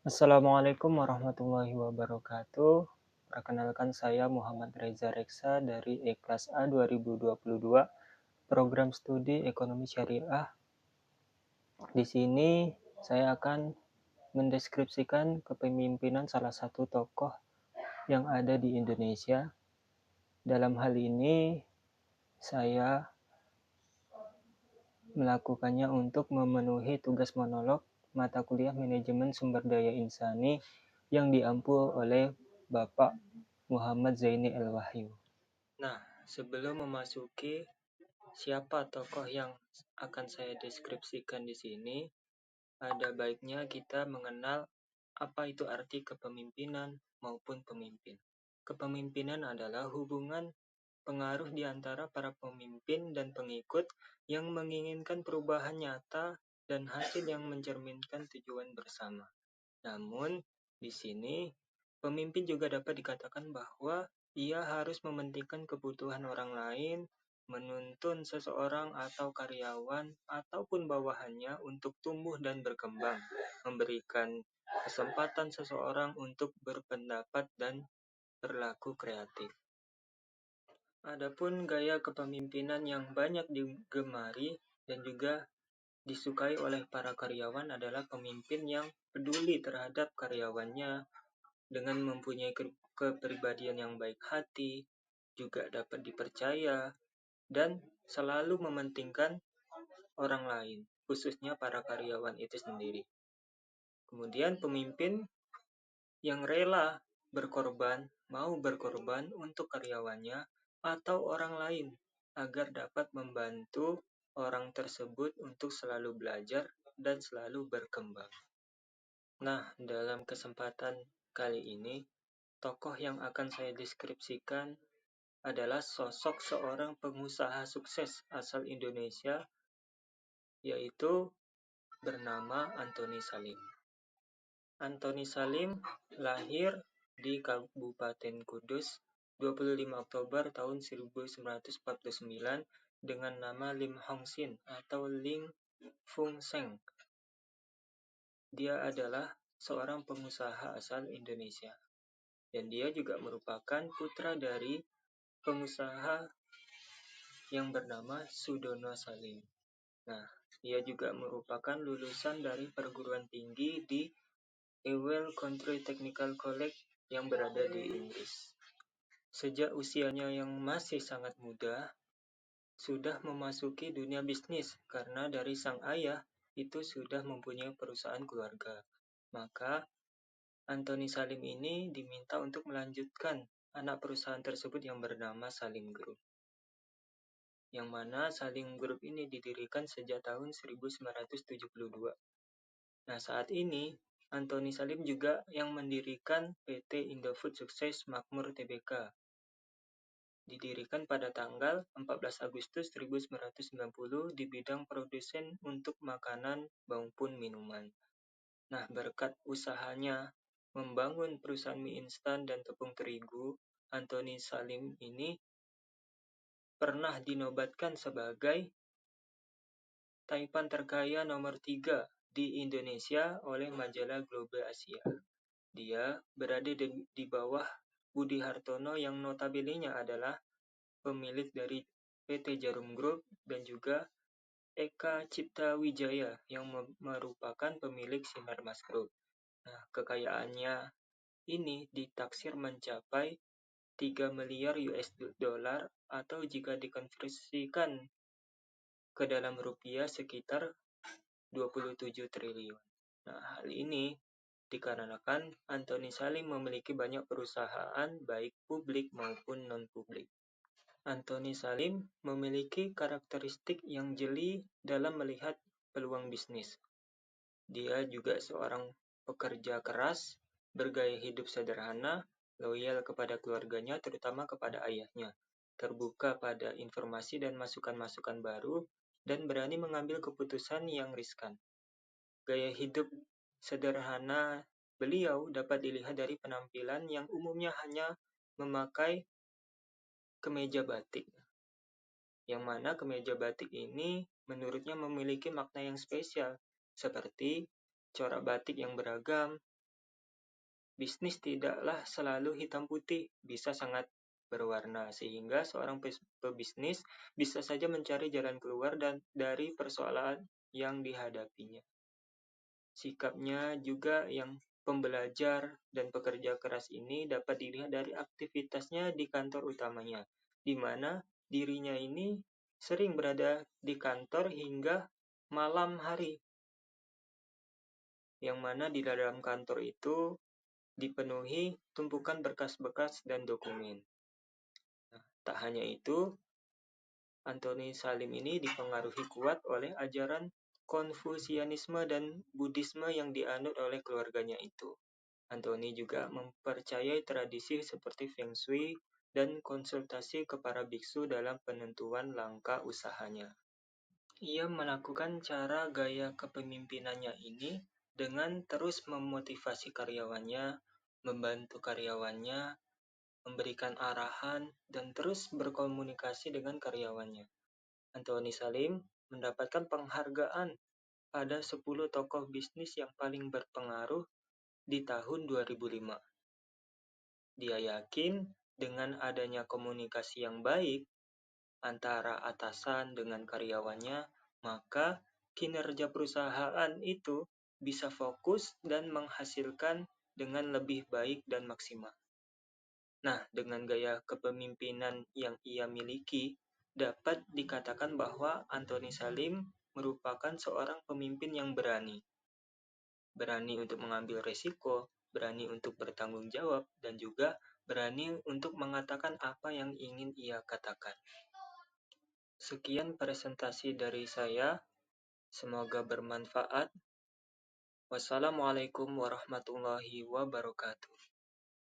Assalamualaikum warahmatullahi wabarakatuh. Perkenalkan saya Muhammad Reza Reksa dari E-Kelas A 2022, Program Studi Ekonomi Syariah. Di sini saya akan mendeskripsikan kepemimpinan salah satu tokoh yang ada di Indonesia. Dalam hal ini, saya melakukannya untuk memenuhi tugas monolog mata kuliah Manajemen Sumber Daya Insani yang diampu oleh Bapak Muhammad Zaini El-Wahyu. Nah, sebelum memasuki siapa tokoh yang akan saya deskripsikan di sini, ada baiknya kita mengenal apa itu arti kepemimpinan maupun pemimpin. Kepemimpinan adalah hubungan pengaruh di antara para pemimpin dan pengikut yang menginginkan perubahan nyata dan hasil yang mencerminkan tujuan bersama. Namun, di sini pemimpin juga dapat dikatakan bahwa ia harus mementingkan kebutuhan orang lain, menuntun seseorang atau karyawan ataupun bawahannya untuk tumbuh dan berkembang, memberikan kesempatan seseorang untuk berpendapat dan berlaku kreatif. Adapun gaya kepemimpinan yang banyak digemari dan juga disukai oleh para karyawan adalah pemimpin yang peduli terhadap karyawannya dengan mempunyai kepribadian yang baik hati, juga dapat dipercaya, dan selalu mementingkan orang lain, khususnya para karyawan itu sendiri. Kemudian pemimpin yang rela mau berkorban untuk karyawannya atau orang lain agar dapat membantu orang tersebut untuk selalu belajar dan selalu berkembang. Nah, dalam kesempatan kali ini, tokoh yang akan saya deskripsikan adalah sosok seorang pengusaha sukses asal Indonesia, yaitu bernama Antoni Salim. Antoni Salim lahir di Kabupaten Kudus 25 Oktober tahun 1949 dengan nama Lim Hong Sin atau Ling Fung Seng. Dia adalah seorang pengusaha asal Indonesia. Dan dia juga merupakan putra dari pengusaha yang bernama Sudono Salim. Nah, dia juga merupakan lulusan dari perguruan tinggi di Ewell Country Technical College yang berada di Inggris. Sejak usianya yang masih sangat muda, sudah memasuki dunia bisnis karena dari sang ayah itu sudah mempunyai perusahaan keluarga. Maka Antoni Salim ini diminta untuk melanjutkan anak perusahaan tersebut yang bernama Salim Group. Yang mana Salim Group ini didirikan sejak tahun 1972. Nah, saat ini Antoni Salim juga yang mendirikan PT Indofood Sukses Makmur Tbk. Didirikan pada tanggal 14 Agustus 1990 di bidang produsen untuk makanan maupun minuman. Nah, berkat usahanya membangun perusahaan mie instan dan tepung terigu, Antoni Salim ini pernah dinobatkan sebagai Taipan terkaya nomor 3 di Indonesia oleh majalah Global Asia. Dia berada di bawah Budi Hartono yang notabene-nya adalah pemilik dari PT Jarum Group dan juga Eka Cipta Wijaya yang merupakan pemilik Sinarmas Group. Nah, kekayaannya ini ditaksir mencapai 3 miliar US dollar atau jika dikonversikan ke dalam rupiah sekitar 27 triliun. Nah, hal ini dikarenakan Antoni Salim memiliki banyak perusahaan baik publik maupun non-publik. Antoni Salim memiliki karakteristik yang jeli dalam melihat peluang bisnis. Dia juga seorang pekerja keras, bergaya hidup sederhana, loyal kepada keluarganya, terutama kepada ayahnya, terbuka pada informasi dan masukan-masukan baru, dan berani mengambil keputusan yang riskan. Gaya hidup sederhana beliau dapat dilihat dari penampilan yang umumnya hanya memakai kemeja batik. Yang mana kemeja batik ini menurutnya memiliki makna yang spesial, seperti corak batik yang beragam, Bisnis tidaklah selalu hitam putih, bisa sangat berwarna, sehingga seorang pebisnis bisa saja mencari jalan keluar dari persoalan yang dihadapinya. Sikapnya juga yang pembelajar dan pekerja keras ini dapat dilihat dari aktivitasnya di kantor utamanya, di mana dirinya ini sering berada di kantor hingga malam hari, yang mana di dalam kantor itu dipenuhi tumpukan berkas-berkas dan dokumen. Nah, tak hanya itu, Anthony Salim ini dipengaruhi kuat oleh ajaran Konfusianisme dan Buddhisme yang dianut oleh keluarganya itu. Anthony juga mempercayai tradisi seperti Feng Shui dan konsultasi ke para biksu dalam penentuan langkah usahanya. Ia melakukan cara gaya kepemimpinannya ini dengan terus memotivasi karyawannya, membantu karyawannya, memberikan arahan, dan terus berkomunikasi dengan karyawannya. Anthony Salim mendapatkan penghargaan pada 10 tokoh bisnis yang paling berpengaruh di tahun 2005. Dia yakin dengan adanya komunikasi yang baik antara atasan dengan karyawannya, maka kinerja perusahaan itu bisa fokus dan menghasilkan dengan lebih baik dan maksimal. Nah, dengan gaya kepemimpinan yang ia miliki, dapat dikatakan bahwa Anthony Salim merupakan seorang pemimpin yang berani. Berani untuk mengambil risiko, berani untuk bertanggung jawab, dan juga berani untuk mengatakan apa yang ingin ia katakan. Sekian presentasi dari saya, semoga bermanfaat. Wassalamualaikum warahmatullahi wabarakatuh.